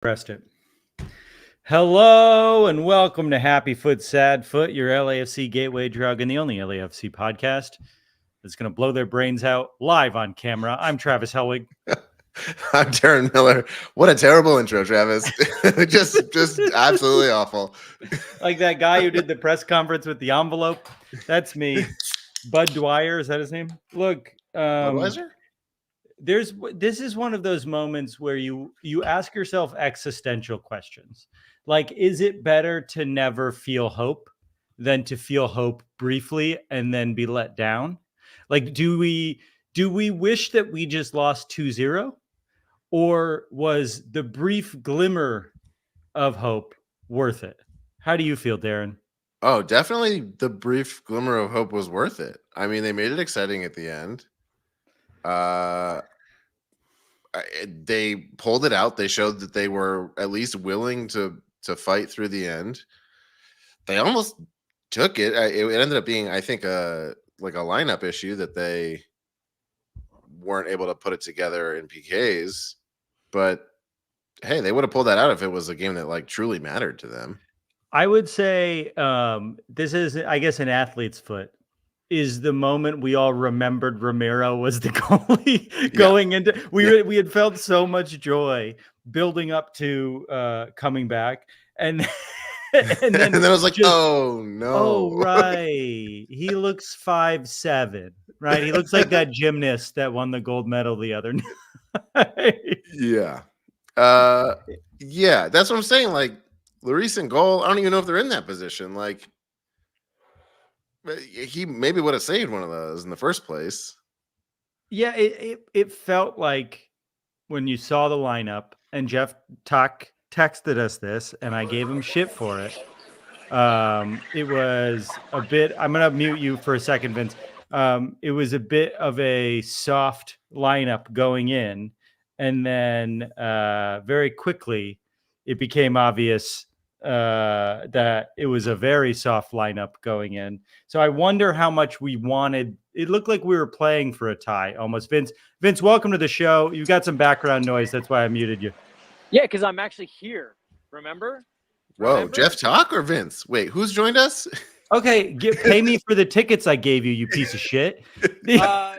Pressed it. Hello and welcome to Happy Foot, Sad Foot, your LAFC gateway drug and the only LAFC podcast that's going to blow their brains out live on camera. I'm Travis Helwig. I'm Darren Miller. What a terrible intro, Travis. just absolutely awful. Like that guy who did the press conference with the envelope. That's me. Bud Dwyer, is that his name? Look, Budweiser? This is one of those moments where you ask yourself existential questions. Like, is it better to never feel hope than to feel hope briefly and then be let down? Like, do we wish that we just lost 2-0? Or was the brief glimmer of hope worth it? How do you feel, Darren? Oh, definitely the brief glimmer of hope was worth it. I mean, they made it exciting at the end. They pulled it out. They showed that they were at least willing to fight through the end. They almost took it. It ended up being, I think, a lineup issue that they weren't able to put it together in PKs. But hey, they would have pulled that out if it was a game that truly mattered to them. I would say this is, I guess, an athlete's foot. Is the moment we all remembered Romero was the goalie going into. We had felt so much joy building up to coming back, and then I was like, oh no! Oh right, he looks 5'7", right? He looks like that gymnast that won the gold medal the other night. Yeah, that's what I'm saying. Like Lloris and goal, I don't even know if they're in that position. Like, he maybe would have saved one of those in the first place. Yeah, it felt like when you saw the lineup, and Jeff texted us this, and I gave him shit for it. It was a bit. I'm gonna mute you for a second, Vince. It was a bit of a soft lineup going in, and then very quickly it became obvious that it was a very soft lineup going in. So I wonder how much we wanted. It looked like we were playing for a tie almost. Vince, welcome to the show. You've got some background noise. That's why I muted you. Yeah, because I'm actually here. Remember? Whoa, Jeff Talk or Vince? Wait, who's joined us? Okay, pay me for the tickets I gave you, you piece of shit. Yeah,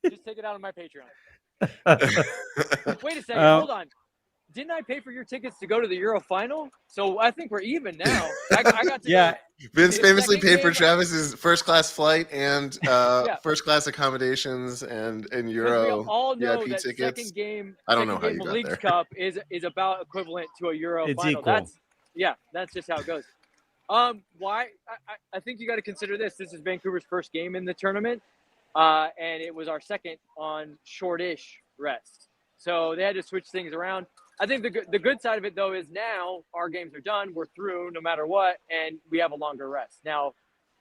just take it out of my Patreon. Wait a second, hold on. Didn't I pay for your tickets to go to the Euro final? So I think we're even now. I got to yeah. Go. Vince famously paid for Travis's first-class flight and first-class accommodations and Euro. We all know VIP that tickets. second game. I don't know how you you got Leagues there. Cup is about equivalent to a Euro It's final. Equal. That's just how it goes. Why? I think you got to consider this. This is Vancouver's first game in the tournament, and it was our second on shortish rest. So they had to switch things around. I think the good side of it, though, is now our games are done. We're through no matter what, and we have a longer rest. Now,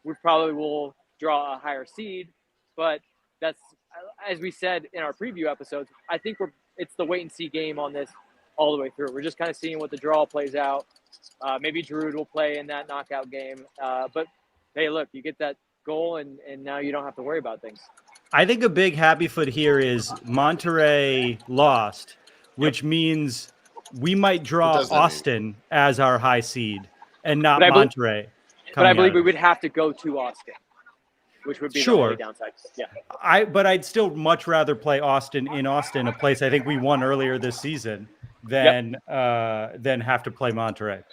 we probably will draw a higher seed, but that's, as we said in our preview episodes, I think it's the wait-and-see game on this all the way through. We're just kind of seeing what the draw plays out. Maybe Giroud will play in that knockout game. But, hey, look, you get that goal, and now you don't have to worry about things. I think a big happy foot here is Monterrey lost, which means we might draw Austin as our high seed and not Monterrey. But I believe we would have to go to Austin, which would be the only downside. Yeah. But I'd still much rather play Austin in Austin, a place I think we won earlier this season, than have to play Monterrey.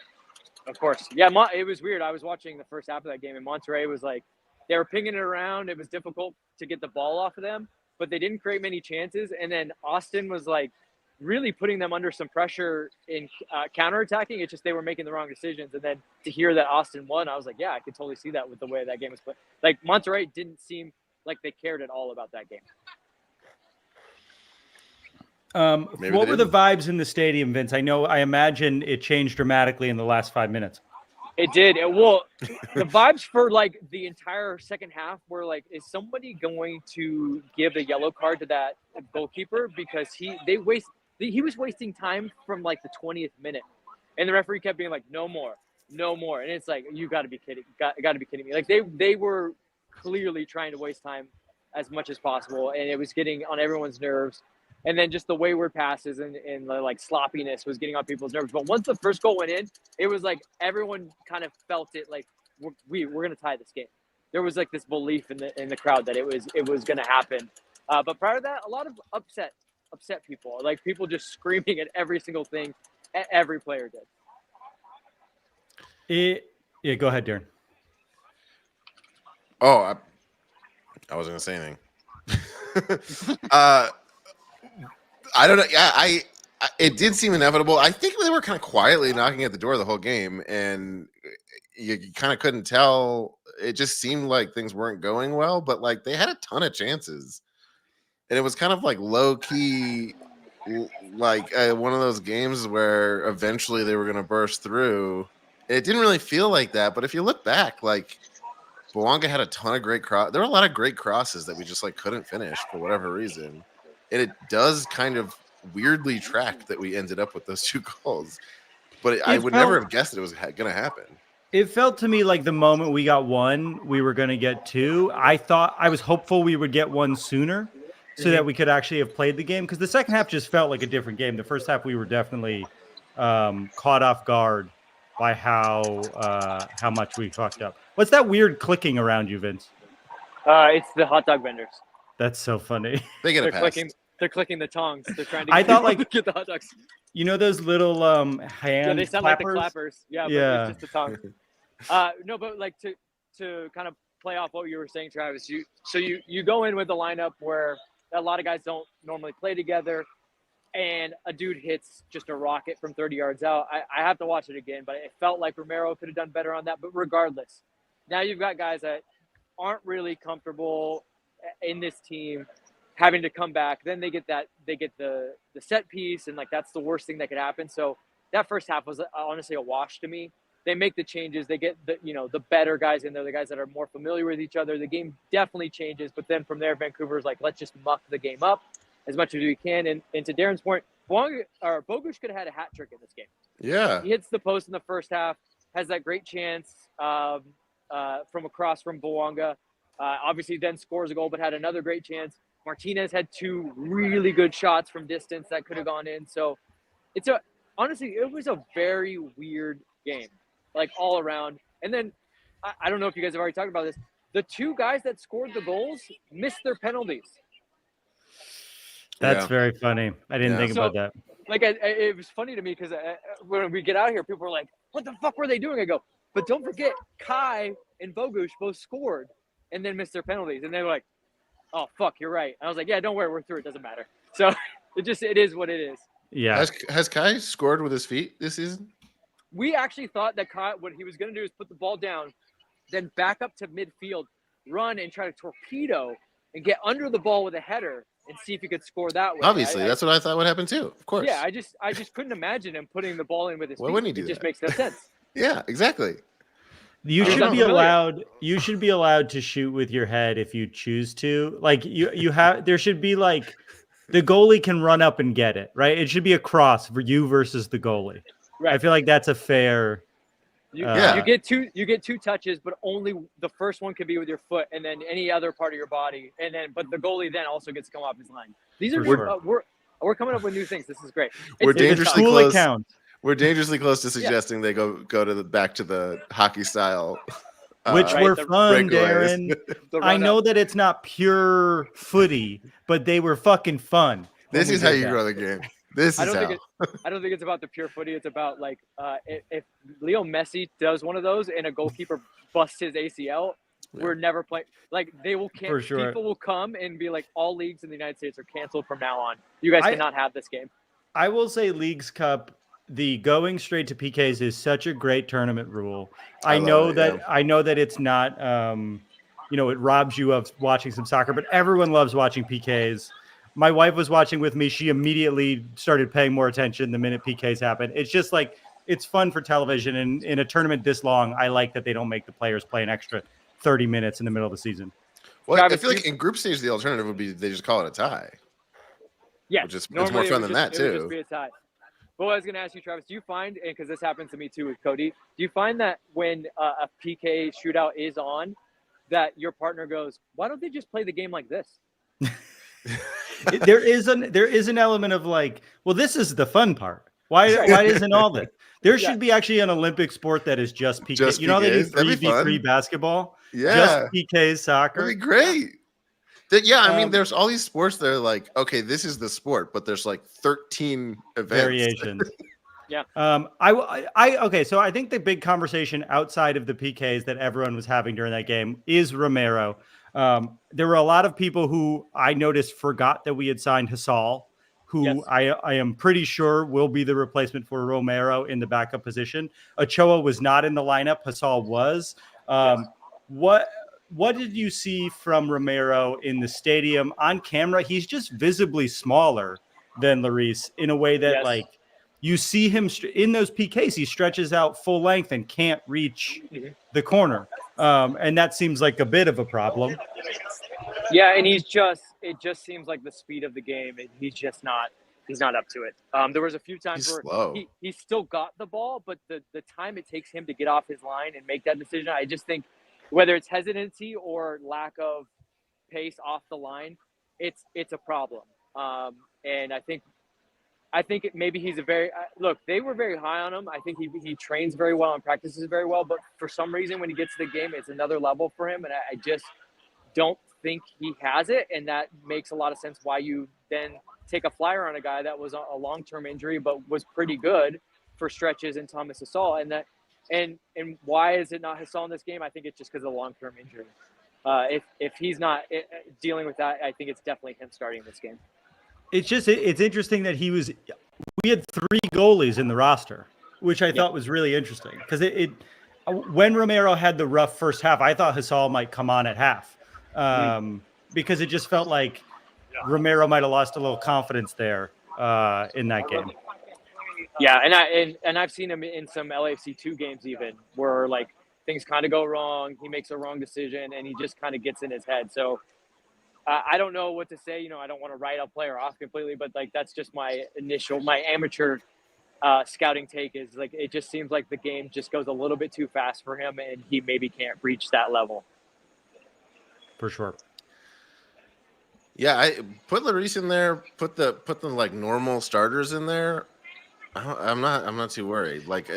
Of course. Yeah, it was weird. I was watching the first half of that game, and Monterrey was like, they were pinging it around. It was difficult to get the ball off of them, but they didn't create many chances. And then Austin was like really putting them under some pressure in counterattacking. It's just they were making the wrong decisions. And then to hear that Austin won, I was like, yeah, I could totally see that with the way that game was played. Like Monterrey didn't seem like they cared at all about that game. What were the vibes in the stadium, Vince? I imagine it changed dramatically in the last 5 minutes. It did. The vibes for the entire second half were like, is somebody going to give a yellow card to that goalkeeper? Because he was wasting time from the 20th minute, and the referee kept being like, no more. And it's like, you got to be kidding. Got to be kidding me. Like they were clearly trying to waste time as much as possible, and it was getting on everyone's nerves. And then just the wayward passes and the like sloppiness was getting on people's nerves. But once the first goal went in, it was like everyone kind of felt it like we're going to tie this game. There was like this belief in the crowd that it was going to happen. But prior to that, a lot of upset people, like people just screaming at every single thing every player did. Yeah, go ahead, Darren. Oh, I wasn't going to say anything. I don't know. Yeah, it did seem inevitable. I think they were kind of quietly knocking at the door the whole game, and you kind of couldn't tell. It just seemed like things weren't going well, but like they had a ton of chances, and it was kind of like low key, like one of those games where eventually they were going to burst through. It didn't really feel like that, but if you look back, like Bouanga had a ton of great There were a lot of great crosses that we just like couldn't finish for whatever reason. And it does kind of weirdly track that we ended up with those 2 goals. But I would never have guessed that it was going to happen. It felt to me like the moment we got 1, we were going to get 2. I was hopeful we would get 1 sooner so that we could actually have played the game. Because the second half just felt like a different game. The first half, we were definitely caught off guard by how much we fucked up. What's that weird clicking around you, Vince? It's the hot dog vendors. That's so funny. They're clicking the tongs. They're trying to get the hot dogs. You know those little hand Yeah, they sound clappers? like the clappers. Yeah, Yeah. but it's just the tongue. No, but like to kind of play off what you were saying, Travis, you go in with a lineup where a lot of guys don't normally play together, and a dude hits just a rocket from 30 yards out. I have to watch it again, but it felt like Romero could have done better on that. But regardless, now you've got guys that aren't really comfortable in this team having to come back. Then they get the set piece, and like that's the worst thing that could happen. So that first half was honestly a wash to me. They make the changes, they get the better guys in there, the guys that are more familiar with each other. The game definitely changes, but then from there Vancouver's like, let's just muck the game up as much as we can. And to Darren's point, Bogusz could have had a hat trick in this game. Yeah, he hits the post in the first half, has that great chance from across from Bouanga. Obviously then scores a goal, but had another great chance. Martinez had 2 really good shots from distance that could have gone in. So honestly, it was a very weird game, like all around. And then I don't know if you guys have already talked about this. The 2 guys that scored the goals missed their penalties. That's very funny. I didn't think about that. Like it was funny to me because when we get out here, people are like, "What the fuck were they doing?" I go, "But don't forget, Kai and Bogusz both scored and then missed their penalties." And they were like, "Oh fuck, you're right." And I was like, "Yeah, don't worry, we're through. It doesn't matter." So it is what it is. Yeah. Has Kai scored with his feet this season? We actually thought that Kai, what he was going to do is put the ball down, then back up to midfield, run and try to torpedo and get under the ball with a header and see if he could score that way. Obviously, that's what I thought would happen too. Of course. Yeah, I just couldn't imagine him putting the ball in with his feet. Why wouldn't he do It just that? makes no sense. Yeah, exactly. You should be allowed. You should be allowed to shoot with your head if you choose to. Like there should be like the goalie can run up and get it, right? It should be a cross for you versus the goalie. Right. I feel like that's a fair. You get two touches, but only the first one could be with your foot, and then any other part of your body, but the goalie then also gets to come off his line. These are we're coming up with new things. This is great. We're dangerously close. Account. We're dangerously close to suggesting they go to back to the hockey style, which were fun, breakaways. Darren. I know that it's not pure footy, but they were fucking fun. This is how you grow the game. I don't think it's about the pure footy. It's about like if Leo Messi does one of those and a goalkeeper busts his ACL, we're never playing. Like they will cancel. Sure. People will come and be like, all leagues in the United States are canceled from now on. You guys cannot have this game. I will say, Leagues Cup, the going straight to PKs is such a great tournament rule. I know that it's not, it robs you of watching some soccer, but everyone loves watching PKs. My wife was watching with me. She immediately started paying more attention the minute PKs happened. It's just like, it's fun for television. And in a tournament this long, I like that they don't make the players play an extra 30 minutes in the middle of the season. Well, Travis, I feel like in group stage, the alternative would be they just call it a tie. Yeah. It's more fun than that, too. It would just be a tie. But what I was going to ask you, Travis, do you find, and because this happens to me too with Cody, do you find that when a PK shootout is on, that your partner goes, why don't they just play the game like this? there is an element of like, well, this is the fun part. Why isn't all this? There should be actually an Olympic sport that is just PK. Just you know, they do PKs? That'd be 3v3 fun. basketball. Yeah. Just PKs soccer. That'd be great. I mean, there's all these sports that are like, okay, this is the sport, but there's like 13 events. Variations. Yeah. Okay. So I think the big conversation outside of the PKs that everyone was having during that game is Romero. There were a lot of people who I noticed forgot that we had signed Hasal, who Yes. I am pretty sure will be the replacement for Romero in the backup position. Ochoa was not in the lineup. Hasal was. What did you see from Romero in the stadium on camera? He's just visibly smaller than Lloris in a way that like you see him in those PKs. He stretches out full length and can't reach the corner. And that seems like a bit of a problem. Yeah, and it just seems like the speed of the game, he's not up to it. There was a few times where he still got the ball, but the time it takes him to get off his line and make that decision, I just think whether it's hesitancy or lack of pace off the line, it's a problem. And I think maybe he's look, they were very high on him. I think he trains very well and practices very well, but for some reason when he gets to the game, it's another level for him. And I just don't think he has it. And that makes a lot of sense why you then take a flyer on a guy that was a long-term injury, but was pretty good for stretches in Thomas Hasal. And why is it not Hasal in this game? I think it's just because of the long-term injury. If he's not dealing with that, I think it's definitely him starting this game. It's interesting that we had 3 goalies in the roster, which I thought was really interesting because when Romero had the rough first half, I thought Hasal might come on at half because it just felt like Romero might have lost a little confidence there in that game. Yeah, and I've seen him in some LAFC 2 games even where like things kind of go wrong, he makes a wrong decision, and he just kind of gets in his head. So I don't know what to say. You know, I don't want to write a player off completely, but like that's just my amateur scouting take is like it just seems like the game just goes a little bit too fast for him, and he maybe can't reach that level. For sure. Yeah, I put Lloris in there. Put the like normal starters in there. I'm not too worried. Like,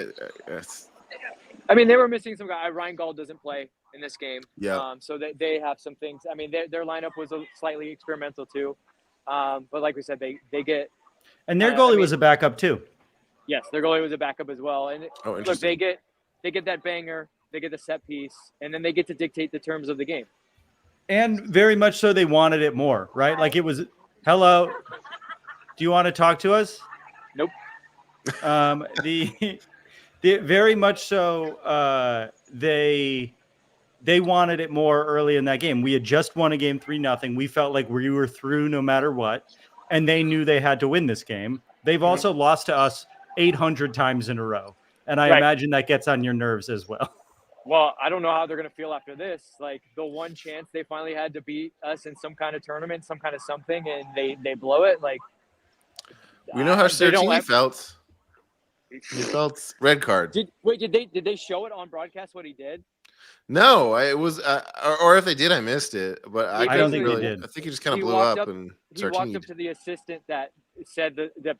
I mean, they were missing some guy. Ryan Gall doesn't play in this game. Yeah. So they have some things. I mean, their lineup was slightly experimental too. But like we said, they get. And their goalie was a backup too. Yes, their goalie was a backup as well. And look, they get that banger, they get the set piece, and then they get to dictate the terms of the game. And very much so, they wanted it more, right? Like it was, hello, do you want to talk to us? Nope. The very much so, they wanted it more early in that game. We had just won a game 3-0. We felt like we were through no matter what, and they knew they had to win this game. They've also lost to us 800 times in a row, and I imagine that gets on your nerves as well. Well, I don't know how they're going to feel after this. Like the one chance they finally had to beat us in some kind of tournament, some kind of something, and they blow it. Like we know how Sartini felt. He felt red card. Did they show it on broadcast what he did? No, it was, or if they did, I missed it. But I don't think they did. I think he just kind of blew up and he walked up to the assistant that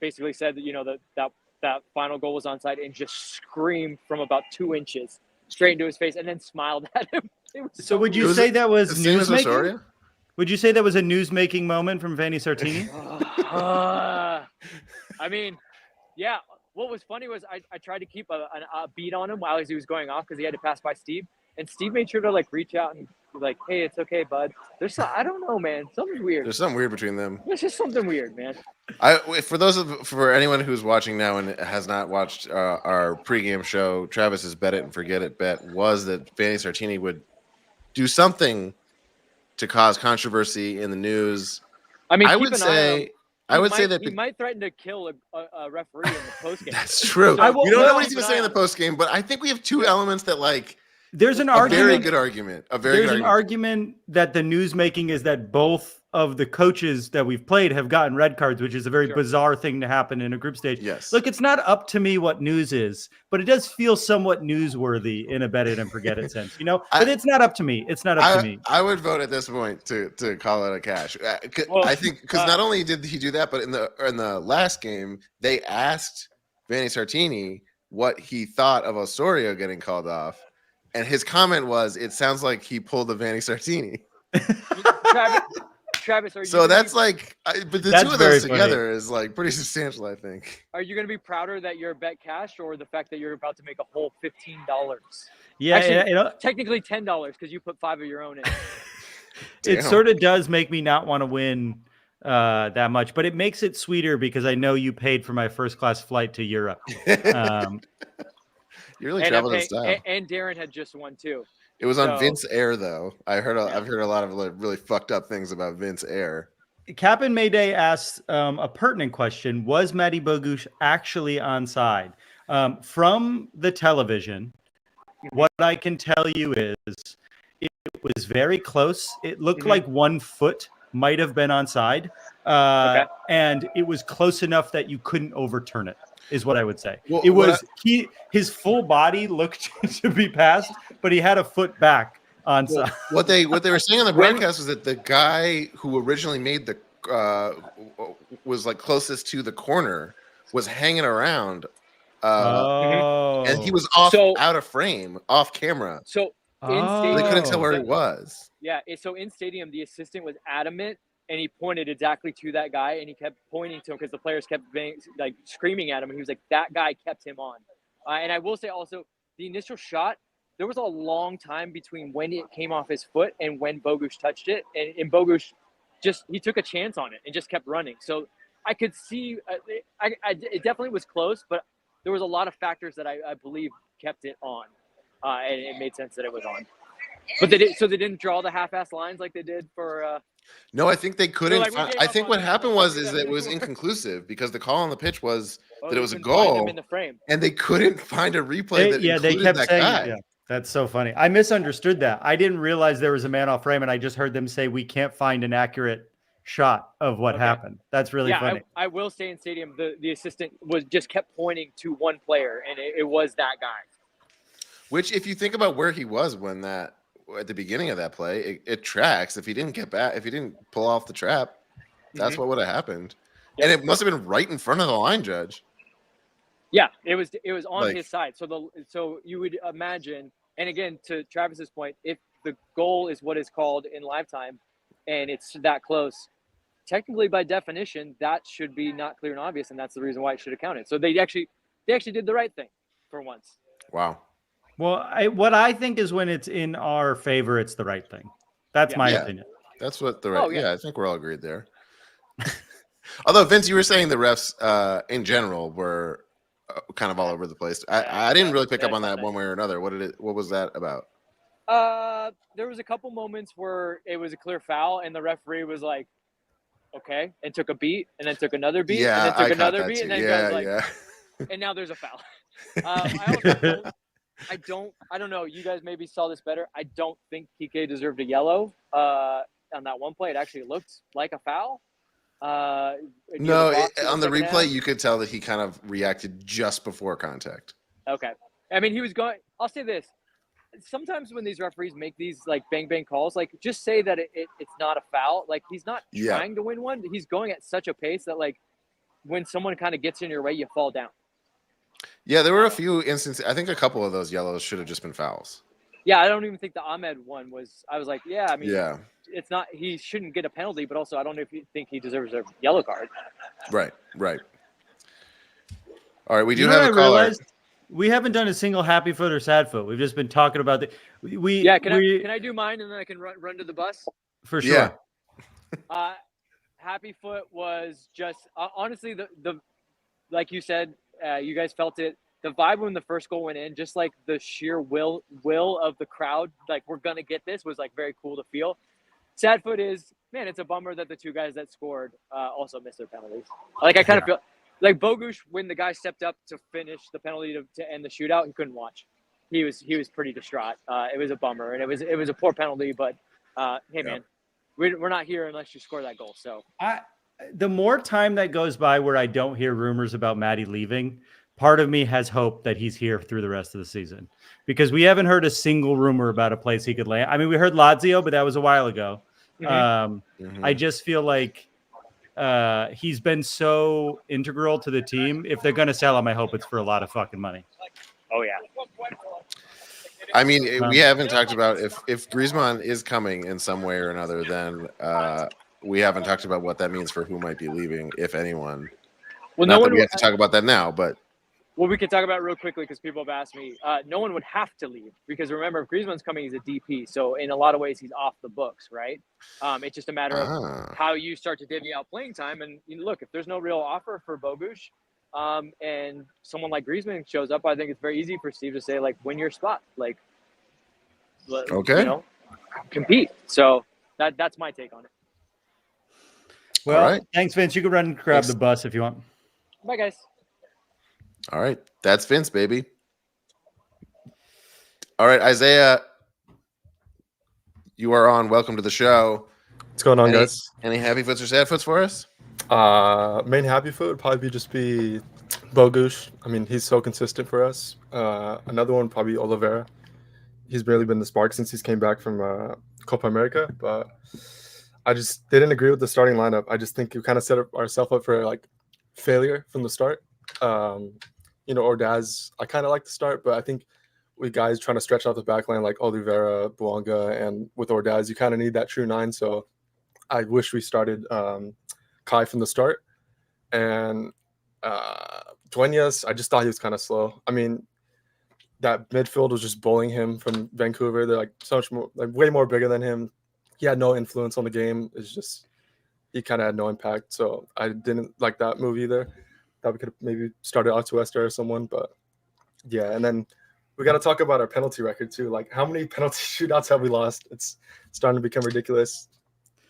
basically said that that final goal was onside and just screamed from about 2 inches straight into his face and then smiled at him. So would you say that was newsmaking? Would you say that was a newsmaking moment from Vanni Sartini? I mean, yeah. What was funny was I tried to keep a beat on him while he was going off because he had to pass by Steve. And Steve made sure to like reach out and be like, "Hey, it's okay, bud." I don't know, man. Something's weird. There's something weird between them. There's just something weird, man. For anyone who's watching now and has not watched our pregame show, Travis's bet it and forget it bet was that Vanni Sartini would do something to cause controversy in the news. I mean, I would say that he might threaten to kill a referee in the postgame. That's true. So, we don't know what he's going to say in the postgame, but I think we have 2 elements that like. There's an argument. A very good argument. There's an argument that the newsmaking is that both of the coaches that we've played have gotten red cards, which is a very Sure. bizarre thing to happen in a group stage. Yes. Look, it's not up to me what news is, but it does feel somewhat newsworthy in a bet it and forget it sense, but it's not up to me. It's not up to me. I would vote at this point to call it a cash. Well, I think because not only did he do that, but in the last game, they asked Vanni Sartini what he thought of Osorio getting called off. And his comment was, it sounds like he pulled a Vanni Sartini. Travis, are you So that's like, but the two of those together is like pretty substantial, I think. Are you going to be prouder that you're bet cash or the fact that you're about to make a whole $15? Yeah, actually, technically $10 because you put 5 of your own in. It sort of does make me not want to win that much, but it makes it sweeter because I know you paid for my first class flight to Europe. You really traveled in style. And Darren had just won too. It was on Vince Air, though. I've heard a lot of really fucked up things about Vince Air. Captain Mayday asks a pertinent question: was Matty Bogusz actually onside? From the television, what I can tell you is it was very close. It looked like 1 foot might have been onside, and it was close enough that you couldn't overturn it. Is what I would say. Well, it was his full body looked to be passed, but he had a foot back onside. What they were saying on the broadcast was that the guy who originally made the was like closest to the corner was hanging around, and he was out of frame, off camera. So in stadium, they couldn't tell where he was. Yeah, so in stadium, the assistant was adamant. And he pointed exactly to that guy, and he kept pointing to him because the players kept screaming at him, and he was like, that guy kept him on. And I will say also, the initial shot, there was a long time between when it came off his foot and when Bogusz touched it. And Bogusz he took a chance on it and just kept running. So I could see, it definitely was close, but there was a lot of factors that I believe kept it on. And it made sense that it was on. But they didn't draw the half-ass lines like they did for... No, I think they couldn't. I think what happened was that it was inconclusive because the call on the pitch was that it was a goal, in the frame. and they couldn't find a replay that included they kept that saying, guy. Yeah, that's so funny. I misunderstood that. I didn't realize there was a man off frame, and I just heard them say we can't find an accurate shot of what happened. That's really funny. I will say in stadium, the assistant just kept pointing to one player, and it was that guy. Which, if you think about where he was when at the beginning of that play, it tracks. If he didn't get back, if he didn't pull off the trap, that's what would have happened. And it must have been right in front of the line judge. Yeah, it was on his side. So you would imagine, and again, to Travis's point, if the goal is what is called in lifetime and it's that close, technically by definition, that should be not clear and obvious, and that's the reason why it should have counted. So they actually did the right thing for once. Wow. Well, what I think is when it's in our favor, it's the right thing. That's my opinion. That's what the right. I think we're all agreed there. Although Vince, you were saying the refs in general were kind of all over the place. I didn't really pick up on that one way or another. What was that about? There was a couple moments where it was a clear foul, and the referee was like, "Okay," and took a beat, and then took another beat, and then took another beat, and then and now there's a foul. I don't know. You guys maybe saw this better. I don't think PK deserved a yellow on that one play. It actually looked like a foul. No, on the replay, you could tell that he kind of reacted just before contact. Okay. I mean, he was going. I'll say this. Sometimes when these referees make these like bang bang calls, like just say that it's not a foul. Like he's not trying to win one. He's going at such a pace that like when someone kind of gets in your way, you fall down. Yeah, there were a few instances. I think a couple of those yellows should have just been fouls. Yeah, I don't even think the Ahmed one was. I was like, it's not. He shouldn't get a penalty, but also I don't know if you think he deserves a yellow card. Right. All right, we do have a caller. We haven't done a single happy foot or sad foot. We've just been talking about the. Can I do mine and then I can run to the bus? For sure. Yeah. Happy foot was just honestly the like you said. You guys felt it. The vibe when the first goal went in, just like the sheer will of the crowd, like we're gonna get this, was like very cool to feel. Sad foot is, man, it's a bummer that the two guys that scored also missed their penalties. Like I kind of feel like Bogusz, when the guy stepped up to finish the penalty to end the shootout, he couldn't watch. He was pretty distraught. It was a bummer, and it was a poor penalty. But hey, man, we're not here unless you score that goal. So the more time that goes by where I don't hear rumors about Matty leaving, part of me has hope that he's here through the rest of the season, because we haven't heard a single rumor about a place he could land. I mean, we heard Lazio, but that was a while ago. I just feel like he's been so integral to the team. If they're going to sell him, I hope it's for a lot of fucking money. Oh yeah. I mean, we haven't talked about if Griezmann is coming in some way or another, then we haven't talked about what that means for who might be leaving, if anyone. Well, not that we have to talk about that now, but we can talk about it real quickly because people have asked me. No one would have to leave because remember, if Griezmann's coming, he's a DP, so in a lot of ways he's off the books, right? It's just a matter of how you start to divvy out playing time. And look, if there's no real offer for Bogusz, and someone like Griezmann shows up, I think it's very easy for Steve to say, like, win your spot, like, okay, compete. So that's my take on it. Well, thanks, Vince. You can run and grab the bus if you want. Bye, guys. All right, that's Vince, baby. All right, Isaiah, you are on. Welcome to the show. What's going on, guys? Any happy foots or sad foots for us? Main happy foot would probably just be Bogusz. I mean, he's so consistent for us. Another one probably Oliveira. He's barely been the spark since he's came back from Copa America, but I just didn't agree with the starting lineup. I just think we kind of set ourselves up for like failure from the start. Ordaz, I kind of like the start, but I think with guys trying to stretch out the back line like Oliveira, Bouanga, and with Ordaz, you kind of need that true nine. So I wish we started Kai from the start. And Duenas, I just thought he was kind of slow. I mean, that midfield was just bullying him from Vancouver. They're like so much more, like way more bigger than him. He had no influence on the game. It's just he kind of had no impact. So I didn't like that move either. That we could have maybe started Atuesta or someone, but yeah. And then we got to talk about our penalty record too. Like, how many penalty shootouts have we lost? It's starting to become ridiculous.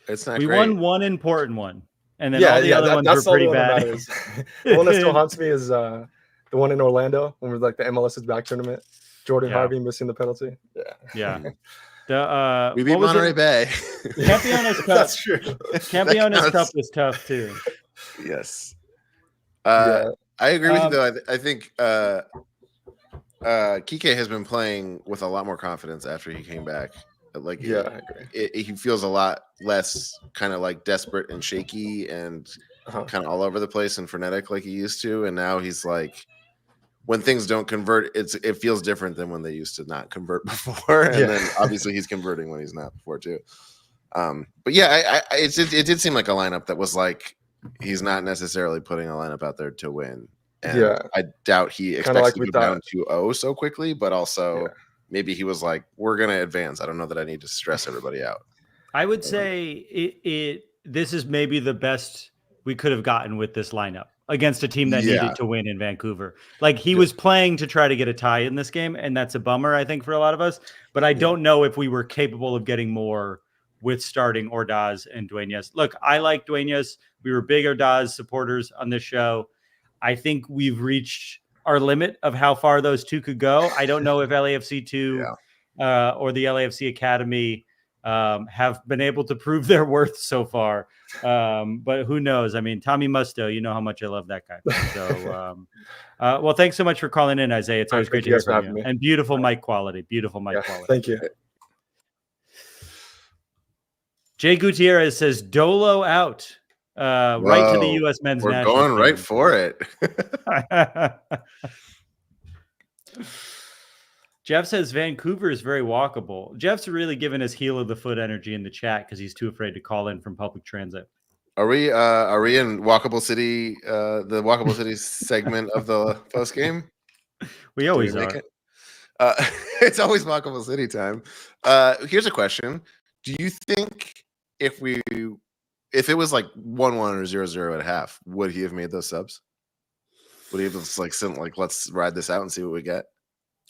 It's not. We great. won one important one, and then all the other ones were pretty bad. The one that still haunts me is the one in Orlando when we're like the MLS is back tournament. Jordan Harvey missing the penalty. Yeah. We beat Monterey Bay. Campeones Cup. That's true. Campeones Cup was tough too. Yes. I agree with you though. I think Kike has been playing with a lot more confidence after he came back. Like, I agree. He feels a lot less kind of like desperate and shaky and kind of all over the place and frenetic like he used to. And now he's like, when things don't convert, it feels different than when they used to not convert before. And then obviously he's converting when he's not before too. But yeah, it did seem like a lineup that was like, he's not necessarily putting a lineup out there to win. And I doubt he expects to go down 2-0 so quickly, but also maybe he was like, we're going to advance. I don't know that I need to stress everybody out. I would say this is maybe the best we could have gotten with this lineup against a team that needed to win in Vancouver. Like, he was playing to try to get a tie in this game, and that's a bummer, I think, for a lot of us. But I don't know if we were capable of getting more with starting Ordaz and Duenas. Look, I like Duenas. We were big Ordaz supporters on this show. I think we've reached our limit of how far those two could go. I don't know if LAFC 2 or the LAFC Academy have been able to prove their worth so far. But who knows? I mean, Tommy Musto, you know how much I love that guy. So, well, thanks so much for calling in, Isaiah. It's always great to hear from you. And beautiful mic quality. Beautiful mic quality. Thank you. Jay Gutierrez says Dolo out. Right to the U.S. men's national team. We're going right team. for it. Jeff says Vancouver is very walkable. Jeff's really giving us heel of the foot energy in the chat because he's too afraid to call in from public transit. Are we in Walkable City, the Walkable City segment of the post game? We always are. It's always Walkable City time. Here's a question: do you think if it was like 1-1 or 0-0 at half, would he have made those subs? Would he have just like sent like, let's ride this out and see what we get?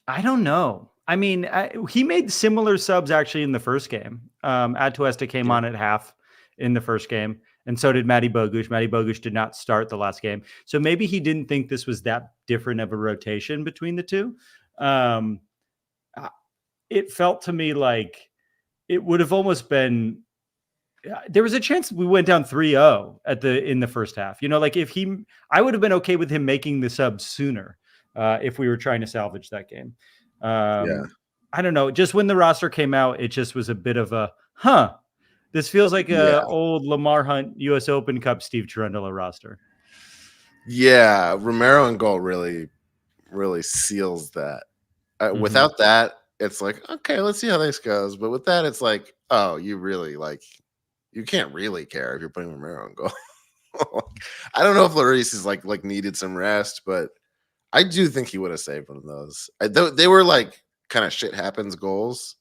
I don't know. I mean, he made similar subs actually in the first game. Atuesta came on at half in the first game, and so did Matty Bogusz. Matty Bogusz did not start the last game. So maybe he didn't think this was that different of a rotation between the two. It felt to me like it would have almost been there was a chance we went down 3-0 in the first half. Like I would have been okay with him making the sub sooner if we were trying to salvage that game. I don't know. Just when the roster came out, it just was a bit of a, this feels like a old Lamar Hunt US Open Cup Steve Cherundolo roster. Yeah, Romero and goal really, really seals that. Without that, it's like, okay, let's see how this goes. But with that, it's like, oh, you really you can't really care if you're putting Romero on goal. I don't know if Lloris is like needed some rest, but I do think he would have saved one of those. They were like kind of shit happens goals,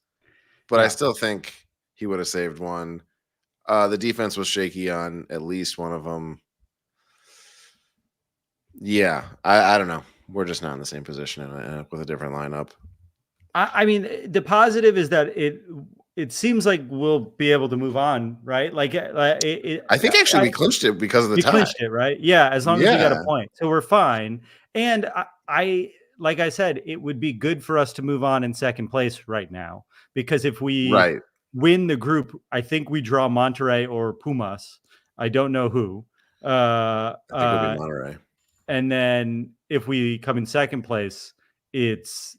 but I still think he would have saved one. The defense was shaky on at least one of them. Yeah, I don't know. We're just not in the same position with a different lineup. I mean, the positive is that it seems like we'll be able to move on, right? I think actually we clinched it because of the tie. We clinched it, right? Yeah, as long as we got a point. So we're fine. And I like I said, it would be good for us to move on in second place right now. Because if we win the group, I think we draw Monterrey or Pumas. I don't know who. I think it'll be Monterrey. And then if we come in second place, it's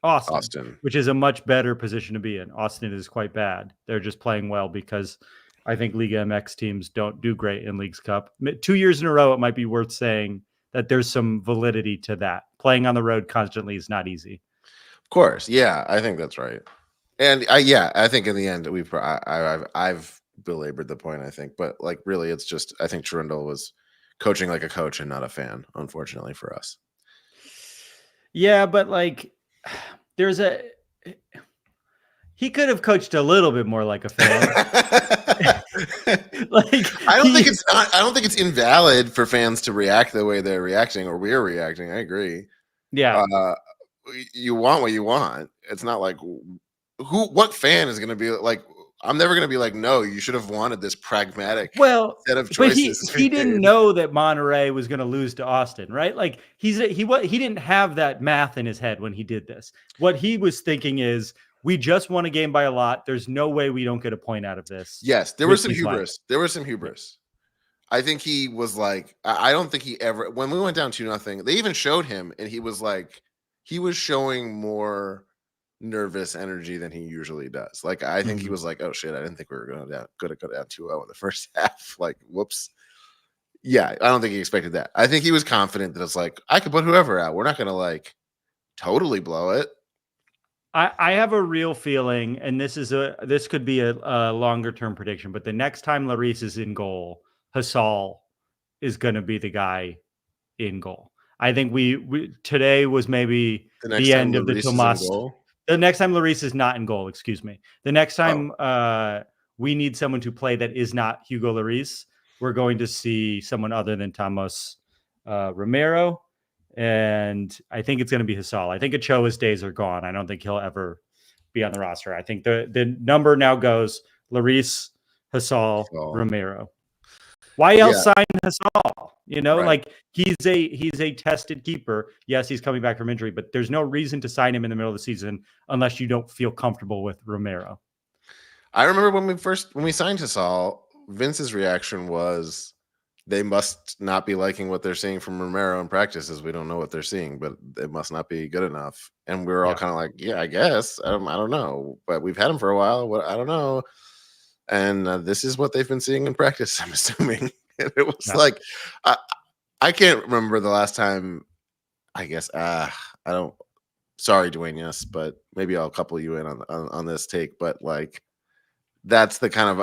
Austin, which is a much better position to be in. Austin is quite bad. They're just playing well because I think Liga MX teams don't do great in Leagues Cup. 2 years in a row, it might be worth saying that there's some validity to that. Playing on the road constantly is not easy. Of course. Yeah, I think that's right. And I think in the end, I've belabored the point, I think. But really, it's just, I think Cherundolo was coaching like a coach and not a fan, unfortunately for us. Yeah, but he could have coached a little bit more like a fan. I don't think it's invalid for fans to react the way they're reacting or we're reacting. I agree. Yeah. You want what you want. It's not like what fan is going to be like, I'm never going to be like, no, you should have wanted this pragmatic set of choices. But he didn't know that Monterrey was going to lose to Austin, right? He didn't have that math in his head when he did this. What he was thinking is, we just won a game by a lot. There's no way we don't get a point out of this. Yes, there was some hubris. There was some hubris. I think he was like, I don't think he ever, when we went down 2-0, they even showed him, and he was like, he was showing more nervous energy than he usually does. I think he was like, oh shit, I didn't think we were going to go down 2-0 in the first half. Whoops. Yeah, I don't think he expected that. I think he was confident that it's like, I could put whoever out. We're not going to totally blow it. I have a real feeling, and this could be a longer term prediction, but the next time Lloris is in goal, Hasal is going to be the guy in goal. I think we today was maybe the end of the Tomas. The next time Lloris is not in goal, excuse me. The next time we need someone to play that is not Hugo Lloris, we're going to see someone other than Tomas Romero. And I think it's going to be Hasal. I think Ochoa's days are gone. I don't think he'll ever be on the roster. I think the number now goes Lloris, Hasal, Romero. Why else sign Hasal? He's a tested keeper. Yes, he's coming back from injury, but there's no reason to sign him in the middle of the season unless you don't feel comfortable with Romero. I remember when we signed Hasal, Vince's reaction was, they must not be liking what they're seeing from Romero in practices. We don't know what they're seeing, but it must not be good enough. And we were all kind of like, yeah, I guess. I don't know. But we've had him for a while. I don't know. And this is what they've been seeing in practice, I'm assuming. And it was I can't remember the last time, I guess, I don't, sorry, Dwayne, yes, but maybe I'll couple you in on this take. But that's the kind of,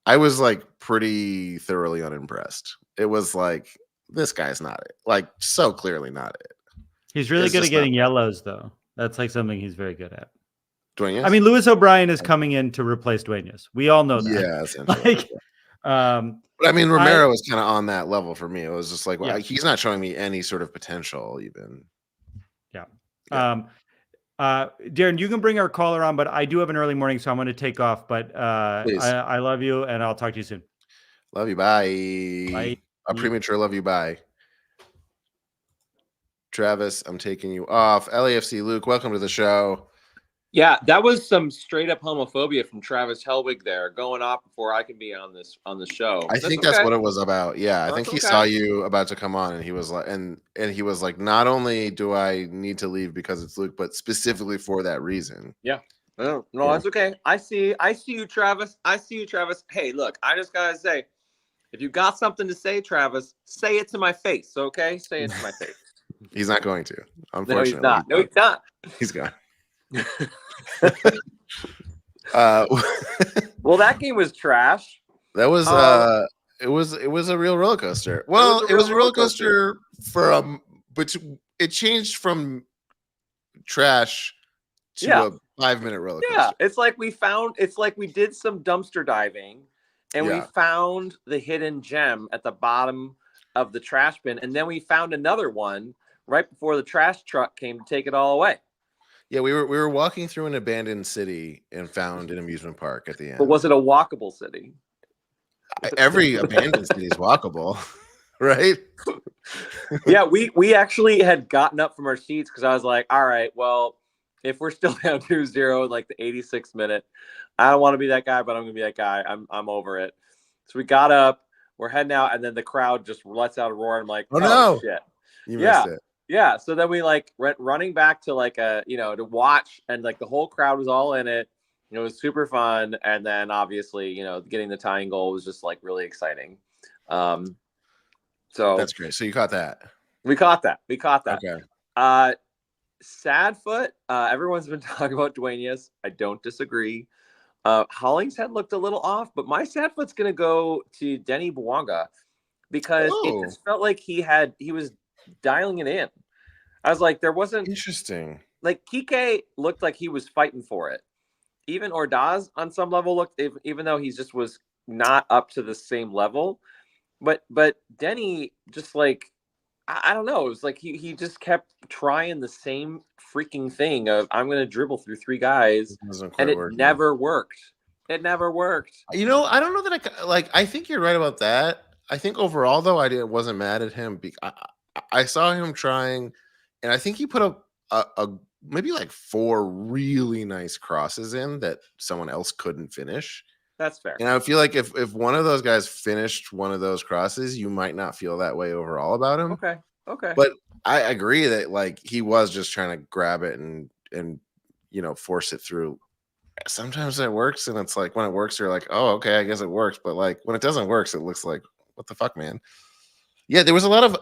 I was pretty thoroughly unimpressed. It was this guy's not it. So clearly not it. He's really good at getting yellows, though. That's something he's very good at. Duenas? I mean, Luis O'Brien is coming in to replace Duenas. We all know that. Yeah, essentially. But I mean, Romero was kind of on that level for me. It was just he's not showing me any sort of potential, even. Yeah. Darren, you can bring our caller on, but I do have an early morning, so I'm going to take off. But I love you, and I'll talk to you soon. Love you. Bye. A premature love you. Bye. Travis, I'm taking you off. LAFC Luke, welcome to the show. Yeah, that was some straight up homophobia from Travis Helwig there, going off before I could be on the show. I think that's what it was about. Yeah, I think he saw you about to come on, and he was like, and he was like, not only do I need to leave because it's Luke, but specifically for that reason. Yeah. No, that's okay. I see you, Travis. I see you, Travis. Hey, look, I just gotta say, if you got something to say, Travis, say it to my face, okay? Say it to my face. He's not going to. Unfortunately, No, he's not. He's gone. Well, that game was trash. That was it was a real roller coaster. Well, it was a roller coaster but it changed from trash to a 5-minute roller coaster. Yeah, it's like we did some dumpster diving and we found the hidden gem at the bottom of the trash bin, and then we found another one right before the trash truck came to take it all away. Yeah, we were walking through an abandoned city and found an amusement park at the end. But was it a walkable city? Every abandoned city is walkable, right? Yeah, we actually had gotten up from our seats because I was like, all right, well, if we're still down 2-0 like the 86th minute, I don't want to be that guy, but I'm gonna be that guy. I'm over it. So we got up, we're heading out, and then the crowd just lets out a roar. I'm like, oh no, shit. You missed it. Yeah, so then we like went running back to like to watch, and like the whole crowd was all in it. It was super fun, and then obviously getting the tying goal was just like really exciting. So that's great. So you caught that. We caught that. Okay. Sad foot. Everyone's been talking about Duenas. I don't disagree. Hollingshead looked a little off, but my sad foot's gonna go to Denny Bwanga because it just felt like he was dialing it in. I was like, there wasn't interesting. Like Kike looked like he was fighting for it. Even Ordaz on some level looked, even though he just was not up to the same level. But Denny just like, I don't know. It was like he just kept trying the same freaking thing of I'm going to dribble through 3 guys, and it never worked. It never worked. I don't know that I think you're right about that. I think overall though, wasn't mad at him. I saw him trying, and I think he put up a maybe like 4 really nice crosses in that someone else couldn't finish. That's fair. And I feel like if one of those guys finished one of those crosses, you might not feel that way overall about him. Okay. But I agree that like he was just trying to grab it and force it through. Sometimes it works, and it's like when it works, you're like, oh, okay, I guess it works. But like when it doesn't work, it looks like, what the fuck, man? Yeah, there was a lot of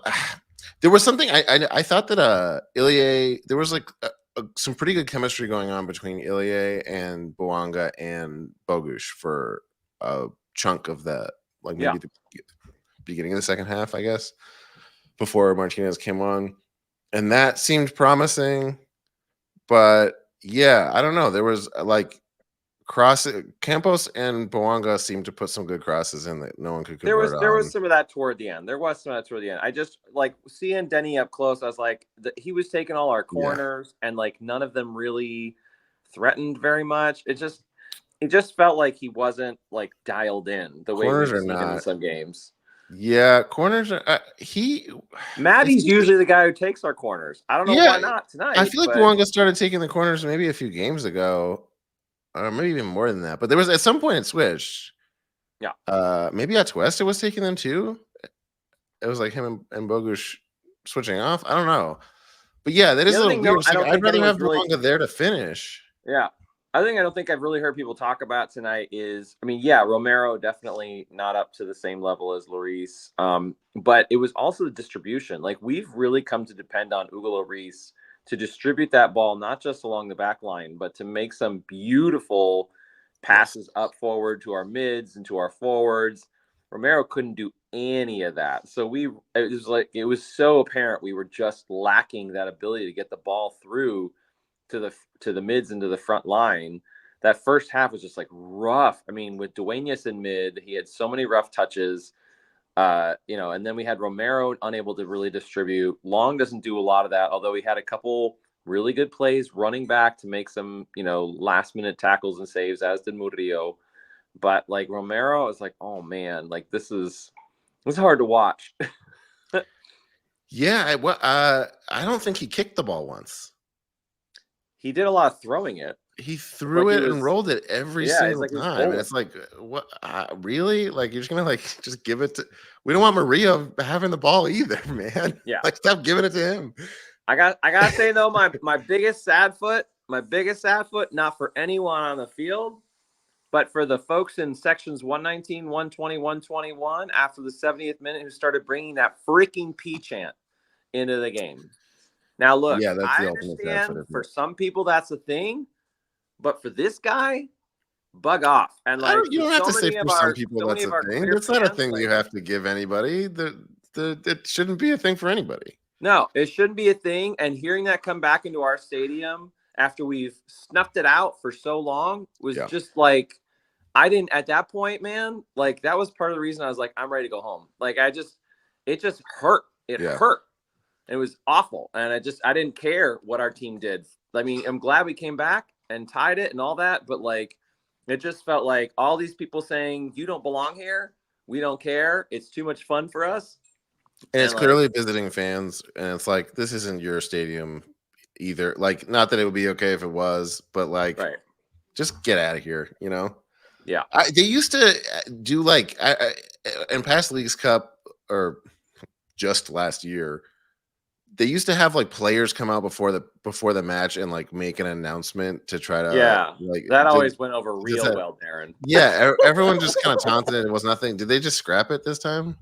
there was something I thought that Ilie, there was like some pretty good chemistry going on between Ilie and Bwanga and Bogusz for a chunk of the maybe the beginning of the second half, I guess, before Martinez came on, and that seemed promising. But yeah, I don't know. There was Campos and Bwanga seemed to put some good crosses in that no one could convert. There was some of that toward the end. I just like seeing Denny up close. I was like, he was taking all our corners, and like none of them really threatened very much. It just felt like he wasn't like dialed in the way we've seen him in some games. Yeah, corners are Maddie's usually the guy who takes our corners. I don't know why not tonight. I feel like Bwanga started taking the corners maybe a few games ago. Maybe even more than that. But there was at some point it switched. Yeah. Maybe at West it was taking them too. It was like him and Bogusz switching off. I don't know. But yeah, that is a little weird. I'd rather have Bwanga there to finish. Yeah. I don't think I've really heard people talk about tonight is, Romero definitely not up to the same level as Lloris. But it was also the distribution. Like we've really come to depend on Hugo Lloris to distribute that ball, not just along the back line, but to make some beautiful passes up forward to our mids and to our forwards. Romero couldn't do any of that. So it was so apparent we were just lacking that ability to get the ball through to the mids and to the front line. That first half was just like rough. I mean, with Duenas in mid, he had so many rough touches. And then we had Romero unable to really distribute. Long doesn't do a lot of that, although he had a couple really good plays running back to make some, last minute tackles and saves, as did Murillo. But like Romero is like, oh man, like this is hard to watch. Yeah, I don't think he kicked the ball once. He did a lot of throwing it. he threw like it he and was- rolled it every yeah, it's single like he was time. bowling. And it's like, what? Really? Like, you're just gonna like just give it to? We don't want Maria having the ball either, man. Yeah. Like, stop giving it to him. I gotta say though, my biggest sad foot, not for anyone on the field, but for the folks in sections 119, 120, 121 after the 70th minute who started bringing that freaking P chant into the game. Now look, Yeah, that's I the ultimate sad understand foot, isn't for it? some people that's a thing, but for this guy, bug off. And like You don't have to say for some people that's a thing. It's not a thing you have to give anybody. It shouldn't be a thing for anybody. No, it shouldn't be a thing. And hearing that come back into our stadium after we've snuffed it out for so long was just like, I didn't at that point, man. Like that was part of the reason I was like, I'm ready to go home. Like it just hurt. It hurt. It was awful. And I didn't care what our team did. I mean, I'm glad we came back and tied it and all that. But like, it just felt like all these people saying, you don't belong here. We don't care. It's too much fun for us. And it's clearly visiting fans. And it's like, this isn't your stadium either. Like, not that it would be okay if it was, but like, just get out of here, you know? Yeah. They used to do like in past Leagues Cup or just last year, they used to have like players come out before the match and like make an announcement to try to like that always went over real well, Darren. Yeah, everyone just kind of taunted it. It was nothing. Did they just scrap it this time?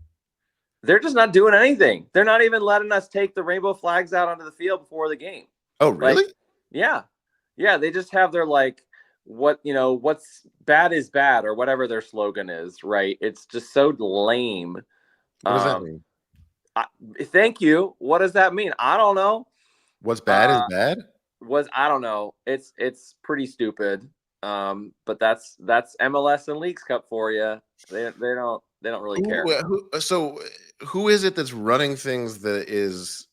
They're just not doing anything. They're not even letting us take the rainbow flags out onto the field before the game. Oh, really? Like, yeah. They just have their like what's bad is bad or whatever their slogan is, right? It's just so lame. What does that mean? Thank you. What does that mean? I don't know. What's bad is bad? I don't know. It's pretty stupid. But that's MLS and Leagues Cup for you. They don't really care. So who is it that's running things that is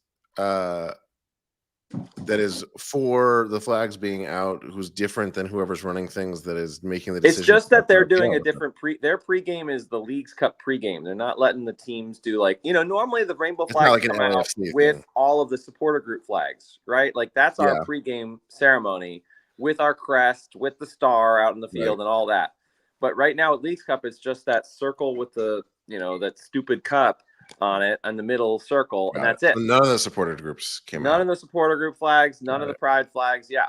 for the flags being out, who's different than whoever's running things that is making the decision? It's just that they're doing a different their pregame is the Leagues Cup pregame. They're not letting the teams do like, normally the rainbow flags come out with all of the supporter group flags, right? Like that's our pregame ceremony with our crest, with the star out in the field and all that. But right now at Leagues Cup, it's just that circle with the, that stupid cup on it in the middle circle, and that's it. So none of the supporter groups came out. None of the supporter group flags, none of the pride flags. Yeah.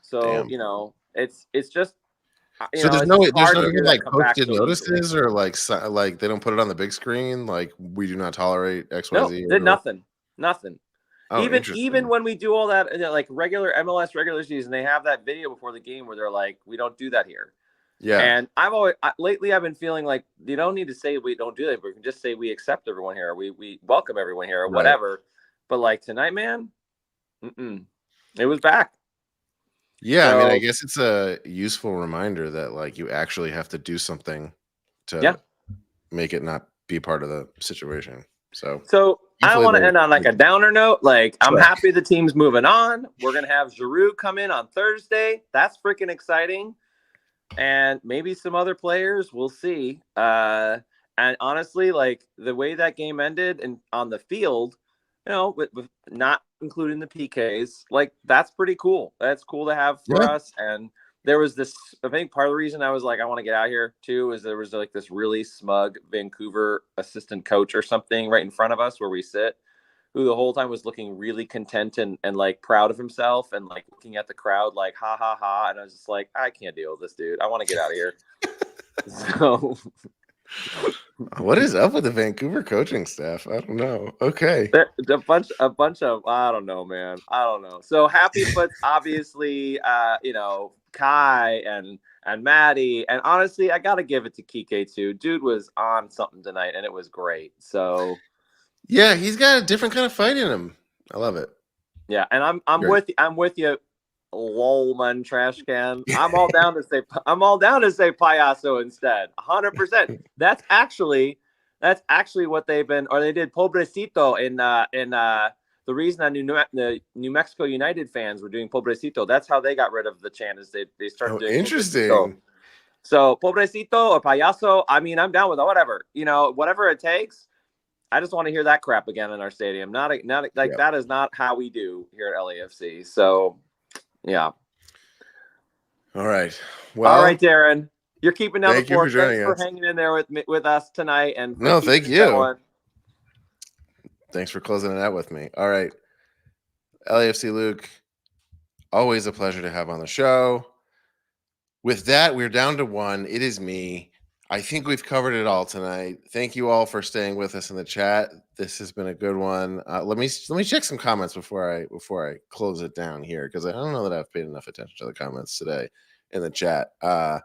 So, it's just. So there's no even like posted notices or like they don't put it on the big screen. Like we do not tolerate XYZ. No, nothing. Oh, even when we do all that, like regular MLS regular season, they have that video before the game where they're like, we don't do that here. Yeah. And lately I've been feeling like you don't need to say we don't do that, but we can just say we accept everyone here, we welcome everyone here, or whatever. But like tonight, man, it was back. Yeah, so, I mean, I guess it's a useful reminder that like you actually have to do something to make it not be part of the situation. So I don't want to end on like a downer note. Like I'm happy the team's moving on. We're gonna have Giroud come in on Thursday. That's freaking exciting. And maybe some other players, we'll see. And honestly, like the way that game ended and on the field, with not including the PKs, like that's pretty cool. That's cool to have for us. And there was this, I think part of the reason I was like, I want to get out here too, is there was like this really smug Vancouver assistant coach or something right in front of us where we sit, who the whole time was looking really content and like proud of himself and like looking at the crowd like ha ha ha. And I was just like, I can't deal with this dude. I want to get out of here. So what is up with the Vancouver coaching staff? I don't know. Okay. A bunch of I don't know, man. I don't know. So Happy Foot's obviously Kai and Maddie. And honestly, I gotta give it to Kike too. Dude was on something tonight and it was great. So yeah, he's got a different kind of fight in him. I love it. Yeah, and I'm with you, Lolman trash can. I'm all down to say payaso instead. 100%. That's actually what they've been, or they did pobrecito in the reason the New Mexico United fans were doing pobrecito. That's how they got rid of the chant. Is they started doing interesting. Pobrecito. So pobrecito or payaso. I mean, I'm down with whatever. Whatever it takes. I just want to hear that crap again in our stadium. Not that is not how we do here at LAFC. So, yeah. All right. Well, all right, Darren. You're keeping down the thank you for fort. Thanks joining for us. hanging in there with us tonight. And No, keeping thank it you. going. Thanks for closing it out with me. All right. LAFC Luke, always a pleasure to have on the show. With that, we're down to one. It is me. I think we've covered it all tonight. Thank you all for staying with us in the chat. This has been a good one. Let me check some comments before I close it down here, because I don't know that I've paid enough attention to the comments today in the chat. But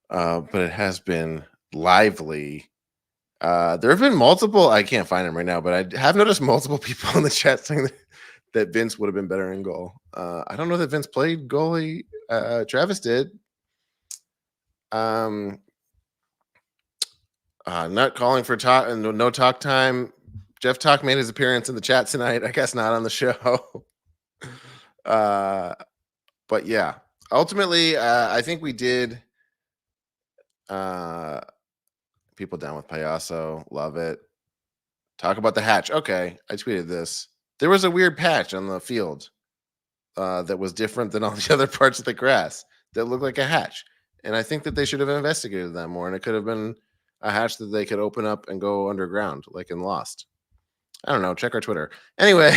it has been lively. There have been multiple. I can't find them right now, but I have noticed multiple people in the chat saying that Vince would have been better in goal. I don't know that Vince played goalie. Travis did. Not calling for talk and no talk time. Jeff Talk made his appearance in the chat tonight. I guess not on the show. But yeah, ultimately, I think we did. People down with Payaso, love it. Talk about the hatch. Okay, I tweeted this. There was a weird patch on the field that was different than all the other parts of the grass that looked like a hatch. And I think that they should have investigated that more. And it could have been a hatch that they could open up and go underground, like in Lost. I don't know. Check our Twitter. Anyway,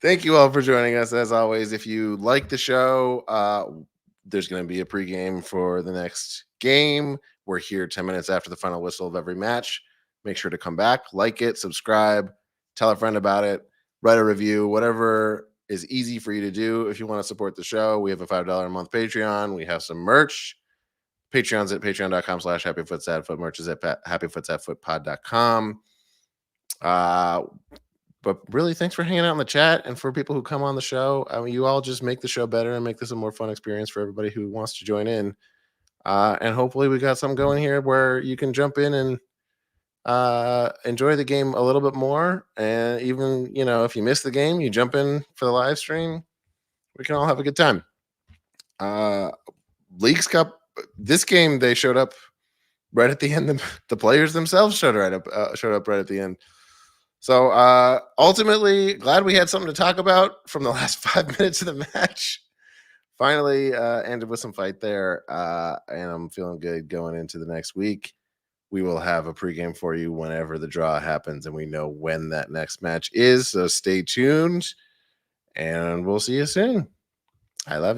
thank you all for joining us. As always, if you like the show, there's going to be a pregame for the next game. We're here 10 minutes after the final whistle of every match. Make sure to come back, like it, subscribe, tell a friend about it, write a review, whatever is easy for you to do. If you want to support the show, we have a $5 a month Patreon. We have some merch. Patreon's at patreon.com/happyfootsadfoot. Merch is at happyfootsadfootpod.com. But really, thanks for hanging out in the chat. And for people who come on the show, I mean, you all just make the show better and make this a more fun experience for everybody who wants to join in. And hopefully we got something going here where you can jump in and enjoy the game a little bit more. And even, if you miss the game, you jump in for the live stream. We can all have a good time. Leagues Cup, this game, they showed up right at the end. The players themselves showed up right at the end. So ultimately, glad we had something to talk about from the last 5 minutes of the match. Finally ended with some fight there, and I'm feeling good going into the next week. We will have a pregame for you whenever the draw happens, and we know when that next match is. So stay tuned, and we'll see you soon. I love you.